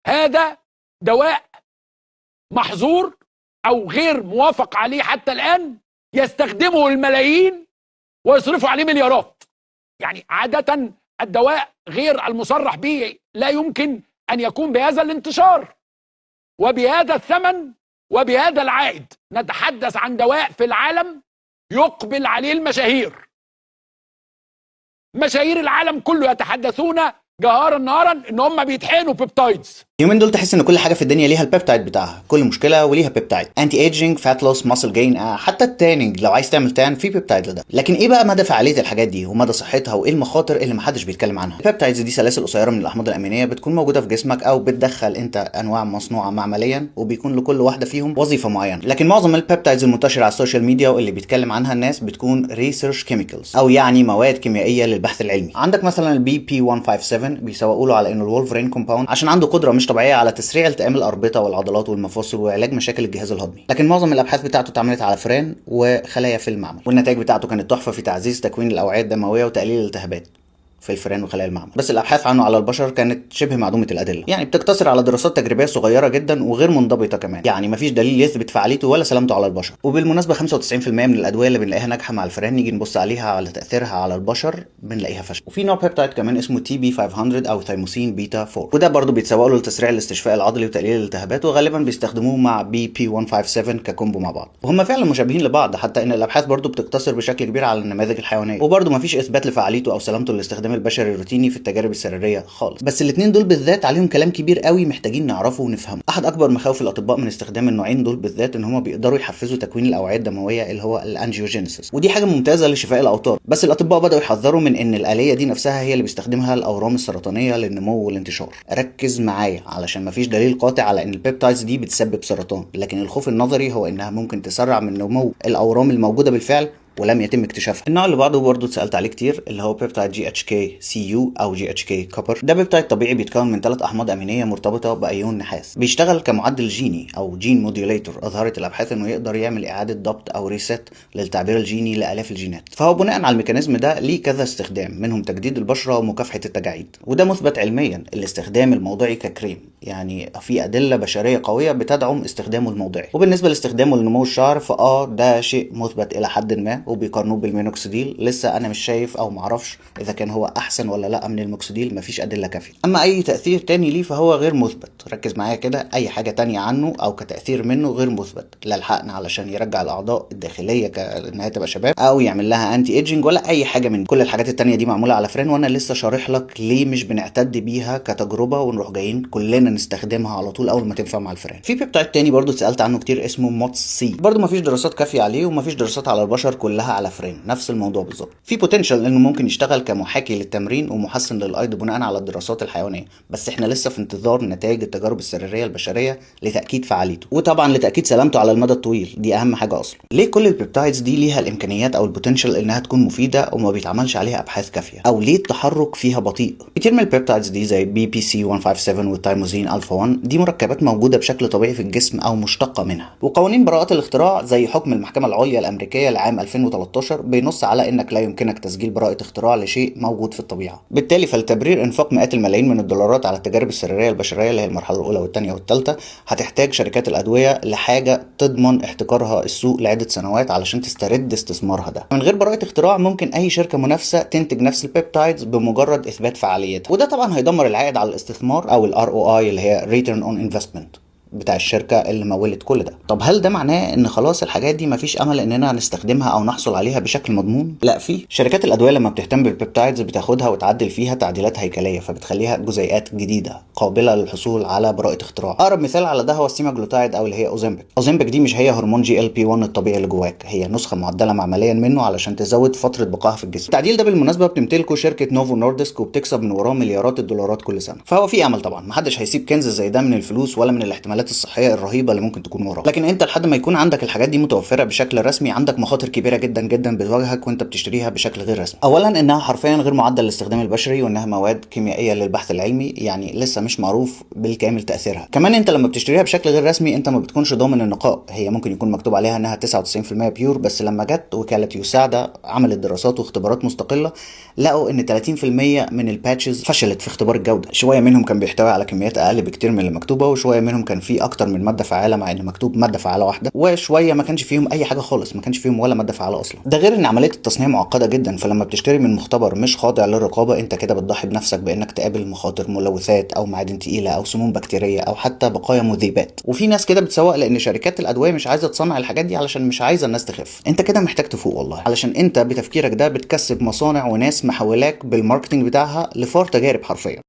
هذا دواء محظور او غير موافق عليه حتى الان، يستخدمه الملايين ويصرفوا عليه مليارات. يعني عادة الدواء غير المصرح به لا يمكن ان يكون بهذا الانتشار وبهذا الثمن وبهذا العائد. نتحدث عن دواء في العالم يقبل عليه المشاهير، مشاهير العالم كله يتحدثون جهارا نهارا ان هم بيطحنوا بيبتايدز. اليومين دول تحس ان كل حاجه في الدنيا ليها البيبتايد بتاعها، كل مشكله وليها بيبتايد. انتي ايجينج، فات لوس، ماسل جين، حتى التانينج لو عايز تعمل تان في بيبتايد لده. لكن ايه بقى مدى فعاليه الحاجات دي ومدى صحتها وايه المخاطر اللي محدش بيتكلم عنها؟ البيبتايدز دي سلاسل قصيره من الاحماض الامينيه بتكون موجوده في جسمك او بتدخل انت انواع مصنوعه معمليا، وبيكون لكل واحده فيهم وظيفه معينه. لكن معظم البيبتايدز المنتشره على السوشيال ميديا واللي بيتكلم عنها الناس بتكون ريسيرش كيميكالز، او يعني مواد كيميائيه للبحث العلمي. عندك مثلا البي بي 157 بيسوقوا له على انه الولفرين كومباوند عشان عنده قدره مش طبيعيه على تسريع التئام الاربطه والعضلات والمفاصل وعلاج مشاكل الجهاز الهضمي. لكن معظم الابحاث بتاعته اتعملت على فئران وخلايا في المعمل، والنتائج بتاعته كانت تحفه في تعزيز تكوين الاوعيه الدمويه وتقليل الالتهابات في الفئران وخلايا المعمل. بس الابحاث عنه على البشر كانت شبه معدومه الادله، يعني بتقتصر على دراسات تجريبيه صغيره جدا وغير منضبطه كمان، يعني مفيش دليل يثبت فعاليته ولا سلامته على البشر. وبالمناسبه 95% من الادويه اللي بنلاقيها ناجحه مع الفئران نيجي نبص عليها على تاثيرها على البشر بنلاقيها فاشله. وفي نوع بيبتايد كمان اسمه تي بي 500 او ثايموسين بيتا 4، وده برضه بيتسوق له لتسريع الاستشفاء العضلي وتقليل الالتهابات، وغالبا بيستخدموه مع بي بي 157 ككومبو مع بعض. وهم فعلا مشابهين لبعض، حتى ان الابحاث برضه بتقتصر بشكل كبير على النماذج الحيوانيه، وبرضه مفيش اثبات لفعاليته او سلامته للاستخدام البشري الروتيني في التجارب السريريه خالص. بس الاثنين دول بالذات عليهم كلام كبير قوي محتاجين نعرفه ونفهمه. احد اكبر مخاوف الاطباء من استخدام النوعين دول بالذات ان هم بيقدروا يحفزوا تكوين الاوعيه الدمويه اللي هو الانجيوجينيسيس، ودي حاجه ممتازه لشفاء الاوتار. بس الاطباء بداوا يحذروا من ان الاليه دي نفسها هي اللي بيستخدمها الاورام السرطانيه للنمو والانتشار. ركز معايا علشان مفيش دليل قاطع على ان البيبتايدز دي بتسبب سرطان، لكن الخوف النظري هو انها ممكن تسرع من نمو الاورام الموجوده بالفعل ولم يتم اكتشافها. النوع اللي بعده برضه اتسالت عليه كتير اللي هو بيبتايد جي اتش كي سي يو او جي اتش كي كوبر. ده بيبتايد طبيعي بيتكون من 3 احماض امينيه مرتبطه بايون نحاس، بيشتغل كمعدل جيني او جين موديوليتور. اظهرت الابحاث انه يقدر يعمل اعاده ضبط او ريست للتعبير الجيني لالاف الجينات. فهو بناء على الميكانيزم ده ليه كذا استخدام، منهم تجديد البشره ومكافحه التجاعيد، وده مثبت علميا. الاستخدام الموضعي ككريم، يعني في ادله بشريه قويه بتدعم استخدامه الموضعي. وبالنسبه لاستخدامه لنمو الشعر ده شيء مثبت الى حد ما، وبيقارنوه بالمينوكسيديل. لسه انا مش شايف او معرفش اذا كان هو احسن ولا لا من الموكسيديل، مفيش ادله كافيه. اما اي تاثير تاني ليه فهو غير مثبت. ركز معايا كده، اي حاجه تانية عنه او كتاثير منه غير مثبت. لا الحقن علشان يرجع الاعضاء الداخليه كانها تبقى شباب، او يعمل لها انتي ايجينج، ولا اي حاجه من كل الحاجات التانية دي معموله على فران. وانا لسه شارح لك ليه مش بنعتد بيها كتجربه ونروح جايين كلنا نستخدمها على طول اول ما تنفع مع الفران. في بيبتايد تاني برضو اتسالت عنه كتير اسمه موتس سي، برضو مفيش دراسات كافيه عليه ومفيش دراسات على البشر كلها على فران. نفس الموضوع بالظبط. في بوتنشال انه ممكن يشتغل كمحاكي للتمرين ومحسن للايض بناء على الدراسات الحيوانيه، بس احنا لسه في انتظار نتائج التجارب السريريه البشريه لتاكيد فعاليته، وطبعا لتاكيد سلامته على المدى الطويل. دي اهم حاجه اصلا. ليه كل البيبتايدز دي ليها الامكانيات او البوتنشال انها تكون مفيده وما بيتعملش عليها ابحاث كافيه، او ليه التحرك فيها بطيء؟ كتير من البيبتايدز دي زي بي بي سي 157 والتايموزين الفا 1 دي مركبات موجوده بشكل طبيعي في الجسم او مشتقه منها. وقوانين براءات الاختراع زي حكم المحكمه العليا الامريكيه لعام 2013 بينص على انك لا يمكنك تسجيل براءة اختراع لشيء موجود في الطبيعة. بالتالي فلتبرير انفاق مئات الملايين من الدولارات على التجارب السريرية البشرية اللي هي المرحلة الأولى والثانية والثالثة، هتحتاج شركات الأدوية لحاجة تضمن احتكارها السوق لعدة سنوات علشان تسترد استثمارها ده. من غير براءة اختراع ممكن أي شركة منافسة تنتج نفس البيبتايدز بمجرد إثبات فعاليتها، وده طبعا هيدمر العائد على الاستثمار أو ROI اللي هي Return on Investment بتاع الشركه اللي مولت كل ده. طب هل ده معناه ان خلاص الحاجات دي مفيش امل اننا نستخدمها او نحصل عليها بشكل مضمون؟ لا، في شركات الادويه لما بتهتم بالبيبتايدز بتاخدها وتعدل فيها تعديلات هيكليه، فبتخليها جزيئات جديده قابله للحصول على براءه اختراع. اقرب مثال على ده هو السيماجلوتايد او اللي هي اوزمبيك. اوزمبيك دي مش هي هرمون GLP-1 الطبيعي اللي جواك، هي نسخه معدله معمليا منه علشان تزود فتره بقائها في الجسم. التعديل ده بالمناسبه بتمتلكه شركه نوفو نوردسك وبتكسب من وراه مليارات الدولارات كل سنه. فهو في امل طبعا، محدش هيسيب كنز زي ده من الفلوس ولا من الاحتمالات الانفعالات الصحيه الرهيبه اللي ممكن تكون وراها. لكن انت لحد ما يكون عندك الحاجات دي متوفره بشكل رسمي، عندك مخاطر كبيره جدا جدا بتواجهك وانت بتشتريها بشكل غير رسمي. اولا انها حرفيا غير معدل للاستخدام البشري، وانها مواد كيميائيه للبحث العلمي، يعني لسه مش معروف بالكامل تاثيرها. كمان انت لما بتشتريها بشكل غير رسمي انت ما بتكونش ضامن النقاء. هي ممكن يكون مكتوب عليها انها 99% بيور، بس لما جت وكاله يساعده عملت دراسات واختبارات مستقله لقوا ان 30% من الباتشز فشلت في اختبار الجوده. شويه منهم كان بيحتوي على كميات اقل بكتير من اللي مكتوبه، وشويه منهم كان فيه اكتر من ماده فعاله مع ان مكتوب ماده فعاله واحده، وشويه ما كانش فيهم اي حاجه خالص، ما كانش فيهم ولا ماده فعاله اصلا. ده غير ان عمليه التصنيع معقده جدا، فلما بتشتري من مختبر مش خاضع للرقابه انت كده بتضحي بنفسك بانك تقابل مخاطر ملوثات او معادن تقيله او سموم بكتيريه او حتى بقايا مذيبات. وفي ناس كده بتسوق لان شركات الادويه مش عايزه تصنع الحاجات دي علشان مش عايزه الناس تخف. انت كده محتاج تفوق والله، علشان انت بتفكيرك ده بتكسب مصانع وناس محولاك بالماركتنج بتاعها لفار تجارب حرفيا.